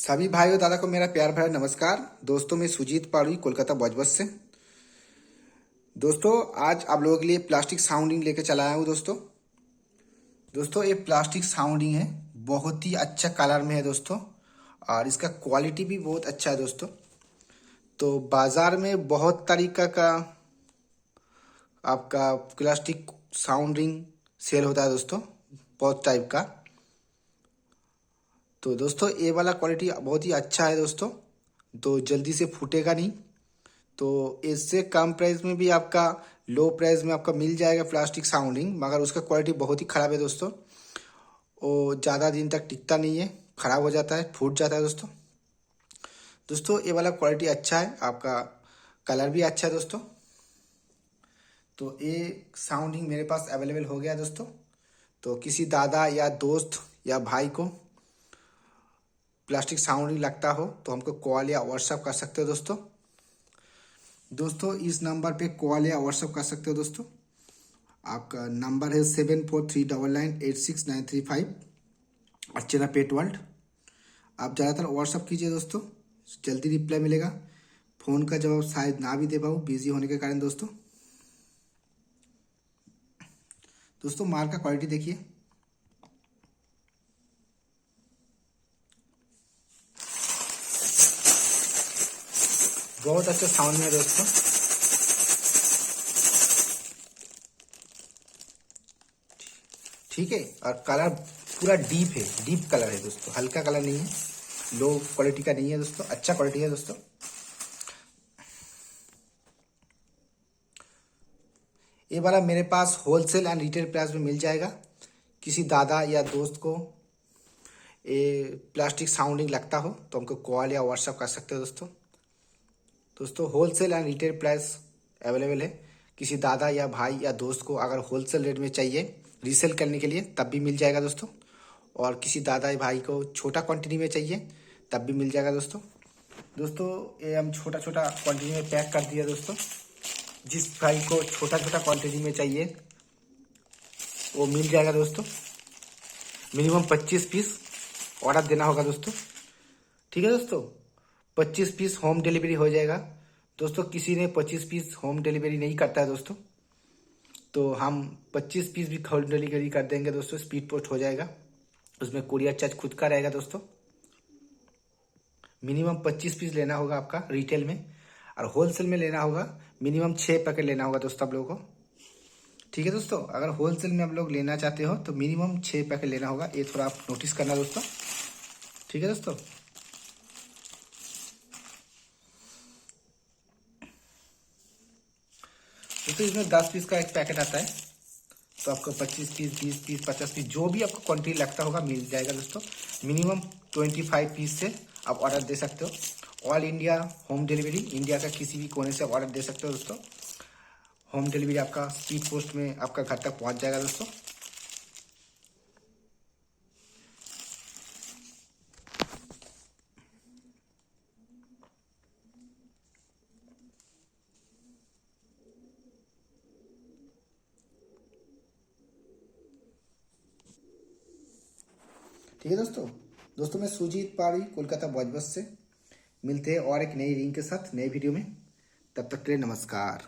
सभी भाइयों दादा को मेरा प्यार भरा नमस्कार। दोस्तों मैं सुजीत पाड़ी कोलकाता बजबस से। दोस्तों आज आप लोगों के लिए प्लास्टिक साउंडिंग लेके चला आया हूँ। दोस्तों ये प्लास्टिक साउंडिंग है, बहुत ही अच्छा कलर में है दोस्तों, और इसका क्वालिटी भी बहुत अच्छा है दोस्तों। तो बाजार में बहुत तरीका का आपका प्लास्टिक साउंडिंग सेल होता है दोस्तों, बहुत टाइप का। तो दोस्तों ये वाला क्वालिटी बहुत ही अच्छा है दोस्तों, तो जल्दी से फूटेगा नहीं। तो इससे कम प्राइस में भी आपका लो प्राइस में आपका मिल जाएगा प्लास्टिक साउंडिंग, मगर उसका क्वालिटी बहुत ही ख़राब है दोस्तों। वो ज़्यादा दिन तक टिकता नहीं है, ख़राब हो जाता है, फूट जाता है दोस्तों। दोस्तों ये वाला क्वालिटी अच्छा है, आपका कलर भी अच्छा है दोस्तों। तो ये साउंडिंग मेरे पास अवेलेबल हो गया दोस्तों। तो किसी दादा या दोस्त या भाई को प्लास्टिक साउंडिंग लगता हो तो हमको कॉल या व्हाट्सअप कर सकते हो दोस्तों। इस नंबर पे कॉल या व्हाट्सअप कर सकते हो दोस्तों। आपका नंबर है 7439986935, अर्चना पेट वर्ल्ड। आप ज़्यादातर व्हाट्सअप कीजिए दोस्तों, जल्दी रिप्लाई मिलेगा। फ़ोन का जवाब शायद ना भी दे पाऊँ बिजी होने के कारण दोस्तों माल का क्वालिटी देखिए, बहुत अच्छा साउंड में है दोस्तों। ठीक है, और कलर पूरा डीप है, डीप कलर है दोस्तों, हल्का कलर नहीं है, लो क्वालिटी का नहीं है दोस्तों, अच्छा क्वालिटी है दोस्तों। ये वाला मेरे पास होलसेल एंड रिटेल प्राइस में मिल जाएगा। किसी दादा या दोस्त को ये प्लास्टिक साउंडिंग लगता हो तो हमको कॉल या व्हाट्सअप कर सकते हो दोस्तों wholesale and retail price available है। किसी दादा या भाई या दोस्त को अगर होलसेल रेट में चाहिए रीसेल करने के लिए तब भी मिल जाएगा दोस्तों, और किसी दादा या भाई को छोटा क्वांटिटी में चाहिए तब भी मिल जाएगा दोस्तों ये हम छोटा छोटा क्वांटिटी में पैक कर दिया दोस्तों। जिस भाई को छोटा छोटा क्वांटिटी में चाहिए वो मिल जाएगा दोस्तों। मिनिमम 25 पीस ऑर्डर देना होगा दोस्तों। ठीक है दोस्तों, 25 पीस होम डिलीवरी हो जाएगा दोस्तों। किसी ने 25 पीस होम डिलीवरी नहीं करता है दोस्तों, तो हम 25 पीस भी होम डिलीवरी कर देंगे दोस्तों। स्पीड पोस्ट हो जाएगा, उसमें कुरियर चार्ज खुद का रहेगा दोस्तों। मिनिमम 25 पीस लेना होगा आपका रिटेल में, और होलसेल में लेना होगा मिनिमम 6 पैकेट लेना होगा दोस्तों आप लोगों को। ठीक है दोस्तों, अगर होलसेल में आप लोग लेना चाहते हो तो मिनिमम 6 पैकेट लेना होगा, ये थोड़ा आप नोटिस करना दोस्तों। ठीक है दोस्तों, इसमें 10 पीस का एक पैकेट आता है, तो आपको 25 पीस 20 पीस 50 पीस जो भी आपको क्वांटिटी लगता होगा मिल जाएगा दोस्तों। मिनिमम 25 पीस से आप ऑर्डर दे सकते हो। All India home delivery, India का किसी भी कोने से ऑर्डर दे सकते हो दोस्तों। होम डिलीवरी आपका स्पीड पोस्ट में आपका घर तक पहुंच जाएगा दोस्तों। ठीक है दोस्तों मैं सुजीत पाड़ी कोलकाता बॉजबस से। मिलते हैं और एक नई रिंग के साथ नए वीडियो में, तब तक के लिए नमस्कार।